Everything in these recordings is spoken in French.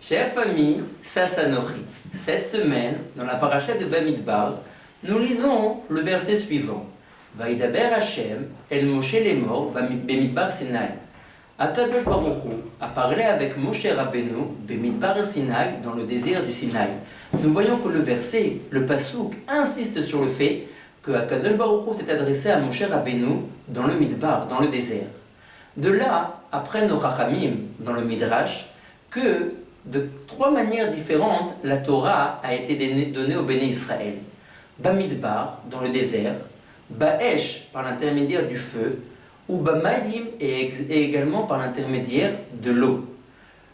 Chère famille, Sassanori, cette semaine, dans la paracha de Bamidbar, nous lisons le verset suivant. Vaïdaber Hashem, El Moshe les morts, Bamidbar Sinai. Akadosh Baruch Hu a parlé avec Moshe Rabbeinu, Bamidbar Sinai, dans le désert du Sinaï. Nous voyons que le verset, le pasouk, insiste sur le fait que Akadosh Baruch Hu s'est adressé à Moshe Rabbeinu dans le Midbar, dans le désert. De là, après nos Chachamim, dans le Midrash, que de trois manières différentes, la Torah a été donnée au Béné Israël. Bamidbar, dans le désert, Ba'esh, par l'intermédiaire du feu, ou Bamayim, et également par l'intermédiaire de l'eau.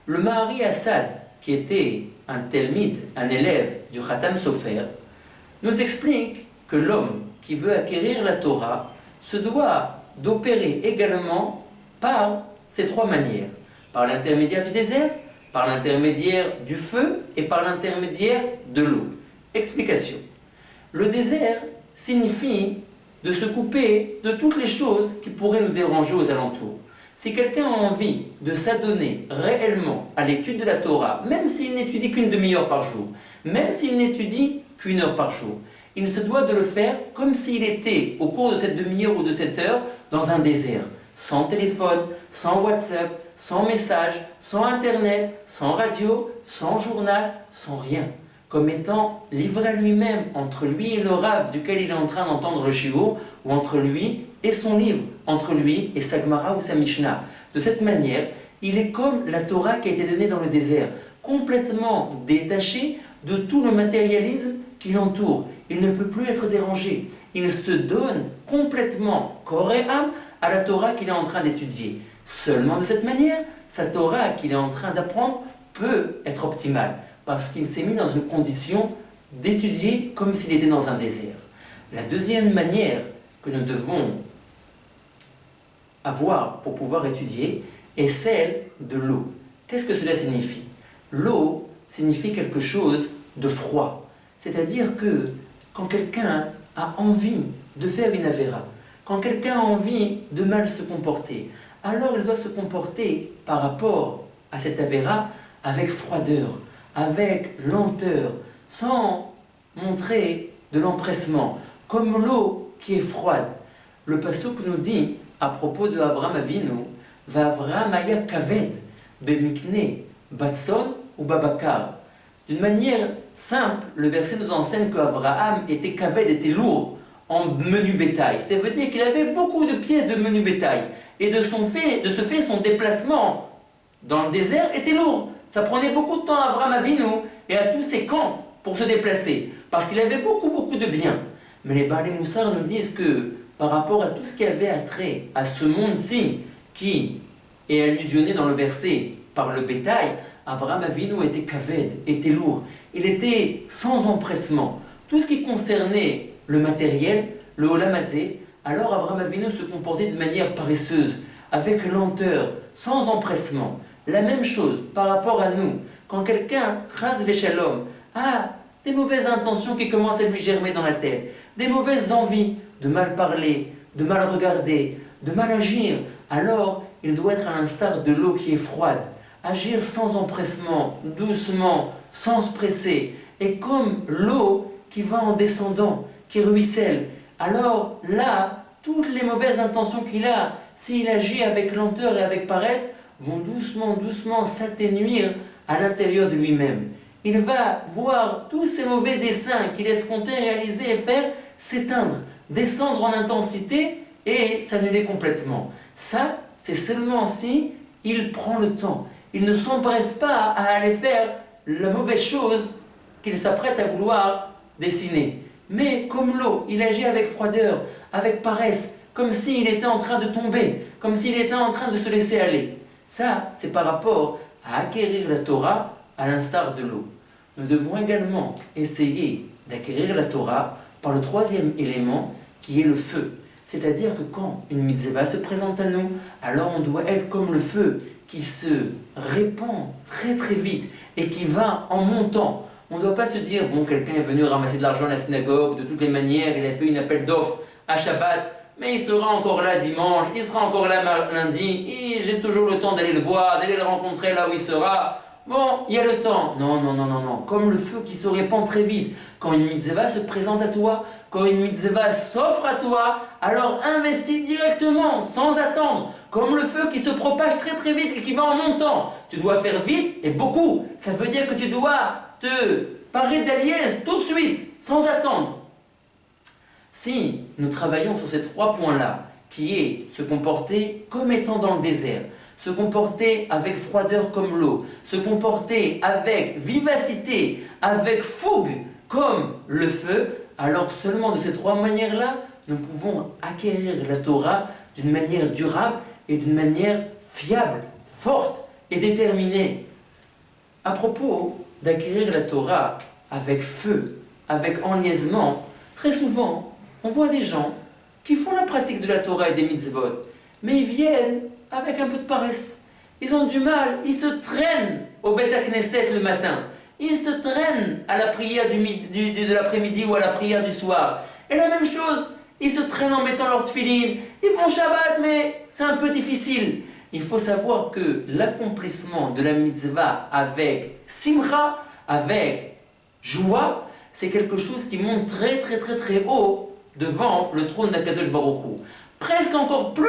Le Mahari Assad, qui était un Telmid, un élève du Khatam Sofer, nous explique que l'homme qui veut acquérir la Torah se doit d'opérer également par ces trois manières, par l'intermédiaire du désert, par l'intermédiaire du feu et par l'intermédiaire de l'eau. Explication. Le désert signifie de se couper de toutes les choses qui pourraient nous déranger aux alentours. Si quelqu'un a envie de s'adonner réellement à l'étude de la Torah, même s'il n'étudie qu'une demi-heure par jour, même s'il n'étudie qu'une heure par jour, il se doit de le faire comme s'il était, au cours de cette demi-heure ou de cette heure, dans un désert, sans téléphone, sans WhatsApp, sans message, sans Internet, sans radio, sans journal, sans rien, comme étant livré à lui-même, entre lui et le Rav duquel il est en train d'entendre le shiur, ou entre lui et son livre, entre lui et sa Gemara ou sa Mishnah. De cette manière, il est comme la Torah qui a été donnée dans le désert, complètement détaché de tout le matérialisme qui l'entoure. Il ne peut plus être dérangé. Il se donne complètement, corps et âme, à la Torah qu'il est en train d'étudier. Seulement de cette manière, sa Torah qu'il est en train d'apprendre peut être optimale, parce qu'il s'est mis dans une condition d'étudier comme s'il était dans un désert. La deuxième manière que nous devons avoir pour pouvoir étudier est celle de l'eau. Qu'est-ce que cela signifie? L'eau signifie quelque chose de froid. C'est-à-dire que quand quelqu'un a envie de faire une avéra, quand quelqu'un a envie de mal se comporter, alors il doit se comporter par rapport à cette avéra avec froideur, avec lenteur, sans montrer de l'empressement, comme l'eau qui est froide. Le pasuk nous dit à propos de Avraham Avinu, V'Avraham aya kaved bemikne batson ou babakar. D'une manière simple, le verset nous enseigne qu'Avraham était kaved, était lourd en menu bétail. Ça veut dire qu'il avait beaucoup de pièces de menu bétail. Et de ce fait, son déplacement dans le désert était lourd. Ça prenait beaucoup de temps à Avraham Avinu et à tous ses camps pour se déplacer, parce qu'il avait beaucoup de biens. Mais les Baalei Moussar nous disent que par rapport à tout ce qui avait attrait à ce monde-ci, qui est allusionné dans le verset par le bétail, Avraham Avinu était kaved, était lourd. Il était sans empressement. Tout ce qui concernait le matériel, le olam hazé, alors Avraham Avinu se comportait de manière paresseuse, avec lenteur, sans empressement. La même chose par rapport à nous. Quand quelqu'un, chas veshalom, a des mauvaises intentions qui commencent à lui germer dans la tête, des mauvaises envies de mal parler, de mal regarder, de mal agir, alors il doit être à l'instar de l'eau qui est froide. Agir sans empressement, doucement, sans se presser. Et comme l'eau qui va en descendant, qui ruisselle, alors là, toutes les mauvaises intentions qu'il a, s'il agit avec lenteur et avec paresse, vont doucement s'atténuer à l'intérieur de lui-même. Il va voir tous ces mauvais desseins qu'il escomptait réaliser et faire s'éteindre, descendre en intensité et s'annuler complètement. Ça, c'est seulement si il prend le temps. Il ne s'empresse pas à aller faire la mauvaise chose qu'il s'apprête à vouloir dessiner. Mais comme l'eau, il agit avec froideur, avec paresse, comme s'il était en train de tomber, comme s'il était en train de se laisser aller. Ça, c'est par rapport à acquérir la Torah à l'instar de l'eau. Nous devons également essayer d'acquérir la Torah par le troisième élément qui est le feu. C'est-à-dire que quand une mitzvah se présente à nous, alors on doit être comme le feu qui se répand très vite et qui va en montant. On ne doit pas se dire, bon, quelqu'un est venu ramasser de l'argent à la synagogue, de toutes les manières, il a fait une appel d'offres à Shabbat, mais il sera encore là dimanche, il sera encore là lundi, et j'ai toujours le temps d'aller le voir, d'aller le rencontrer là où il sera. Bon, il y a le temps. Non, non, non, non, non. Comme le feu qui se répand très vite. Quand une mitzvah se présente à toi, quand une mitzvah s'offre à toi, alors investis directement, sans attendre. Comme le feu qui se propage très très vite et qui va en montant. Tu dois faire vite et beaucoup. Ça veut dire que tu dois te parer d'aliès tout de suite, sans attendre. Si nous travaillons sur ces 3 points-là, qui est se comporter comme étant dans le désert, se comporter avec froideur comme l'eau, se comporter avec vivacité, avec fougue comme le feu, alors seulement de ces 3 manières-là, nous pouvons acquérir la Torah d'une manière durable et d'une manière fiable, forte et déterminée. À propos d'acquérir la Torah avec feu, avec enliaisement, très souvent, on voit des gens qui font la pratique de la Torah et des mitzvot, mais ils viennent avec un peu de paresse. Ils ont du mal, ils se traînent au Beth Knesset le matin. Ils se traînent à la prière de l'après-midi ou à la prière du soir. Et la même chose, ils se traînent en mettant leur tefillin. Ils font Shabbat, mais c'est un peu difficile. Il faut savoir que l'accomplissement de la mitzvah avec simcha, avec joie, c'est quelque chose qui monte très très très très haut devant le trône d'Akadosh Baruch Hu. Presque encore plus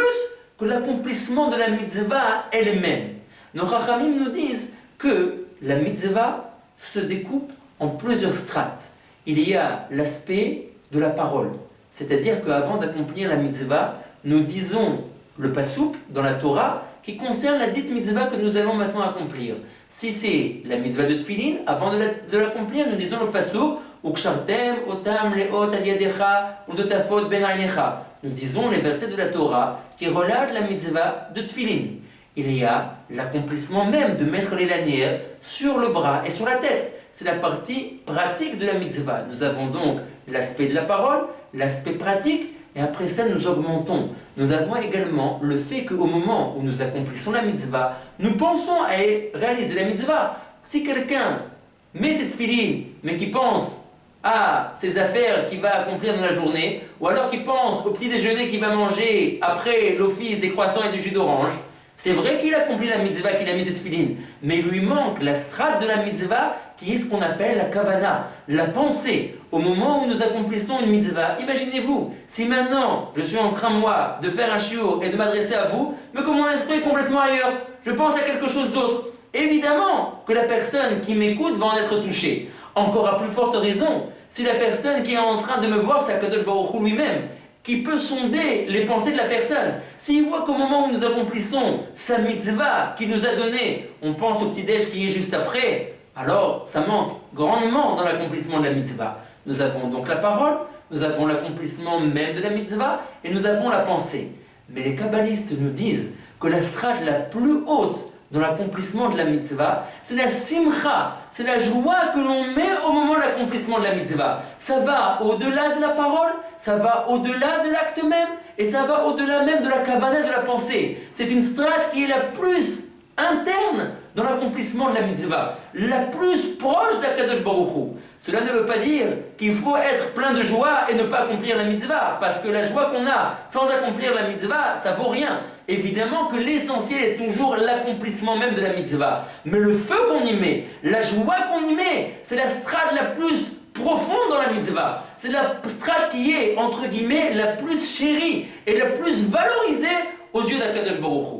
que l'accomplissement de la mitzvah elle-même. Nos Chachamim nous disent que la mitzvah se découpe en plusieurs strates. Il y a l'aspect de la parole, c'est-à-dire qu'avant d'accomplir la mitzvah, nous disons le pasuk dans la Torah qui concerne la dite mitzvah que nous allons maintenant accomplir. Si c'est la mitzvah de Tfilin, avant de l'accomplir, nous disons le pasuk Ukshartem otam leot al yadecha udotafot ben ainecha. Nous disons les versets de la Torah qui relatent la mitzvah de Tfilin. Il y a l'accomplissement même de mettre les lanières sur le bras et sur la tête. C'est la partie pratique de la mitzvah. Nous avons donc l'aspect de la parole, l'aspect pratique, et après ça nous augmentons. Nous avons également le fait qu'au moment où nous accomplissons la mitzvah, nous pensons à réaliser la mitzvah. Si quelqu'un met cette filine, mais qui pense à ses affaires qu'il va accomplir dans la journée, ou alors qui pense au petit déjeuner qu'il va manger après l'office des croissants et du jus d'orange, c'est vrai qu'il a accompli la mitzvah, qu'il a mis cette filine, mais il lui manque la strate de la mitzvah qui est ce qu'on appelle la kavana, la pensée. Au moment où nous accomplissons une mitzvah, imaginez-vous, si maintenant je suis en train moi de faire un shiur et de m'adresser à vous, mais que mon esprit est complètement ailleurs, je pense à quelque chose d'autre, évidemment que la personne qui m'écoute va en être touchée. Encore à plus forte raison, si la personne qui est en train de me voir, c'est Akadosh Baruch Hu lui-même, qui peut sonder les pensées de la personne. S'il voit qu'au moment où nous accomplissons sa mitzvah qu'il nous a donnée, on pense au petit-déj qui est juste après, alors ça manque grandement dans l'accomplissement de la mitzvah. Nous avons donc la parole, nous avons l'accomplissement même de la mitzvah, et nous avons la pensée. Mais les kabbalistes nous disent que la strate la plus haute dans l'accomplissement de la mitzvah, c'est la simcha, c'est la joie que l'on met au moment de l'accomplissement de la mitzvah. Ça va au-delà de la parole, ça va au-delà de l'acte même, et ça va au-delà même de la kavana, de la pensée. C'est une strate qui est la plus interne dans l'accomplissement de la mitzvah, la plus proche d'Akadosh Baruch Hu. Cela ne veut pas dire qu'il faut être plein de joie et ne pas accomplir la mitzvah, parce que la joie qu'on a sans accomplir la mitzvah, ça vaut rien. Évidemment que l'essentiel est toujours l'accomplissement même de la mitzvah. Mais le feu qu'on y met, la joie qu'on y met, c'est la strate la plus profonde dans la mitzvah. C'est la strate qui est, entre guillemets, la plus chérie et la plus valorisée aux yeux d'Akadosh Baruch Hu.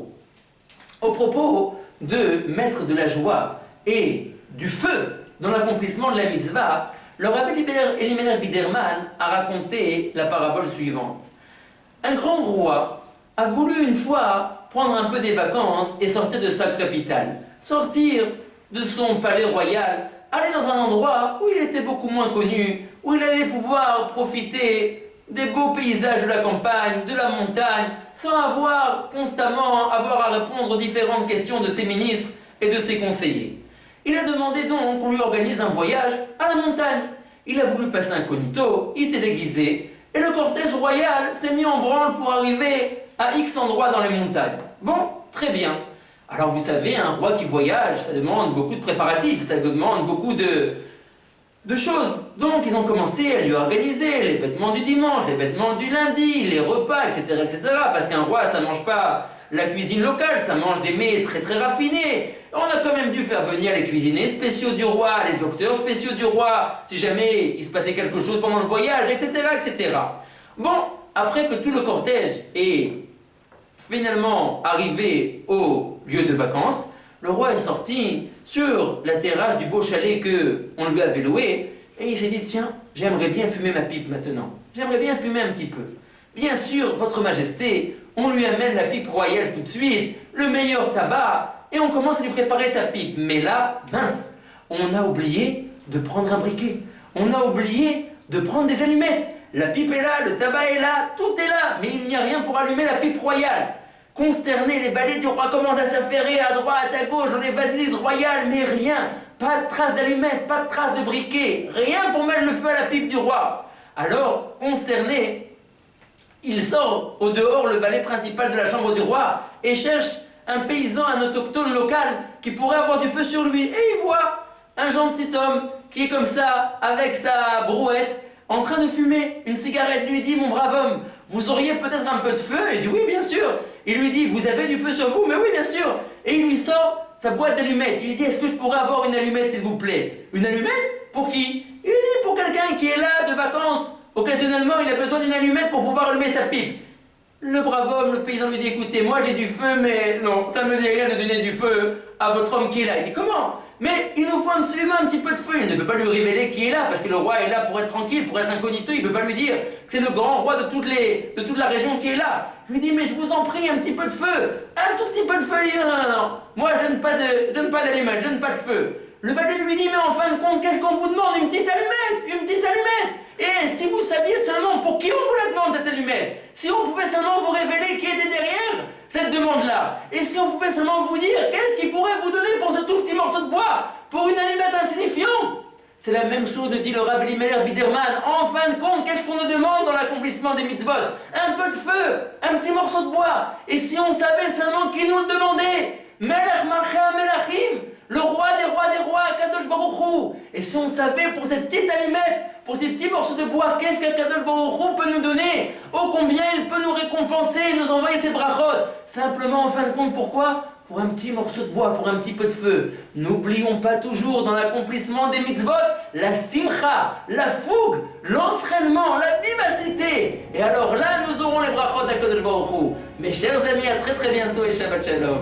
Au propos de mettre de la joie et du feu dans l'accomplissement de la mitzvah, le Rabbi Eliezer Biderman a raconté la parabole suivante. Un grand roi a voulu une fois prendre un peu des vacances et sortir de sa capitale, sortir de son palais royal, aller dans un endroit où il était beaucoup moins connu, où il allait pouvoir profiter des beaux paysages de la campagne, de la montagne, sans avoir constamment à répondre aux différentes questions de ses ministres et de ses conseillers. Il a demandé donc qu'on lui organise un voyage à la montagne. Il a voulu passer incognito, il s'est déguisé, et le cortège royal s'est mis en branle pour arriver à X endroits dans les montagnes. Bon, très bien. Alors vous savez, un roi qui voyage, ça demande beaucoup de préparatifs, ça demande beaucoup de choses. Donc ils ont commencé à lui organiser les vêtements du dimanche, les vêtements du lundi, les repas, etc. etc. Parce qu'un roi, ça ne mange pas la cuisine locale, ça mange des mets très très raffinés. On a quand même dû faire venir les cuisiniers spéciaux du roi, les docteurs spéciaux du roi, si jamais il se passait quelque chose pendant le voyage, etc., etc. Bon, après que tout le cortège est finalement arrivé au lieu de vacances, le roi est sorti sur la terrasse du beau chalet qu'on lui avait loué, et il s'est dit, tiens, j'aimerais bien fumer ma pipe maintenant. J'aimerais bien fumer un petit peu. Bien sûr, votre majesté, on lui amène la pipe royale tout de suite, le meilleur tabac, et on commence à lui préparer sa pipe. Mais là, mince, on a oublié de prendre un briquet. On a oublié de prendre des allumettes. La pipe est là, le tabac est là, tout est là, mais il n'y a rien pour allumer la pipe royale. Consternés, les valets du roi commencent à s'affairer à droite, à gauche, dans les valises royales, mais rien. Pas de traces d'allumettes, pas de traces de briquet, rien pour mettre le feu à la pipe du roi. Alors, consterné, il sort au dehors le valet principal de la chambre du roi et cherche un paysan, un autochtone local qui pourrait avoir du feu sur lui. Et il voit un gentil homme qui est comme ça, avec sa brouette, en train de fumer une cigarette. Il lui dit, mon brave homme, vous auriez peut-être un peu de feu? Il dit, oui, bien sûr. Il lui dit, vous avez du feu sur vous? Mais oui, bien sûr. Et il lui sort sa boîte d'allumettes. Il lui dit, est-ce que je pourrais avoir une allumette, s'il vous plaît? Une allumette? Pour qui? Il lui dit, pour quelqu'un qui est là de vacances. Occasionnellement, il a besoin d'une allumette pour pouvoir allumer sa pipe. Le brave homme, le paysan lui dit, écoutez, moi j'ai du feu, mais non, ça me dit rien de donner du feu à votre homme qui est là. Il dit, comment? Mais il nous faut absolument un petit peu de feu. Il ne peut pas lui révéler qui est là, parce que le roi est là pour être tranquille, pour être incognito. Il ne peut pas lui dire que c'est le grand roi de toute la région qui est là. Je lui dis, mais je vous en prie, un petit peu de feu. Un tout petit peu de feu. Il dit, non, non, non. Moi, je donne pas d'allumette, je donne pas de feu. Le valet lui dit, mais en fin de compte, qu'est-ce qu'on vous demande? Une petite allumette, une petite allumette. Et si vous saviez seulement pour qui on vous la demande, cette allumette, si on pouvait seulement vous révéler qui était derrière cette demande-là, et si on pouvait seulement vous dire qu'est-ce qu'il pourrait vous donner pour ce tout petit morceau de bois, pour une allumette insignifiante. C'est la même chose, dit le Rabbi Elimelech Biderman. En fin de compte, qu'est-ce qu'on nous demande dans l'accomplissement des mitzvot? Un peu de feu, un petit morceau de bois. Et si on savait seulement qui nous le demandait, Melech Malchei HaMelachim, le roi des rois, Kadosh Baruch Hu. Et si on savait pour cette petite allumette, pour ces petits morceaux de bois, qu'est-ce qu'Akadosh Baruch Hu peut nous donner? Oh, combien il peut nous récompenser, nous envoyer ses brachot. Simplement, en fin de compte, pourquoi? Pour un petit morceau de bois, pour un petit peu de feu. N'oublions pas toujours dans l'accomplissement des mitzvot, la simcha, la fougue, l'entraînement, la vivacité. Et alors là, nous aurons les brachot d'Akadosh Baruch Hu. Mes chers amis, à très très bientôt et Shabbat Shalom.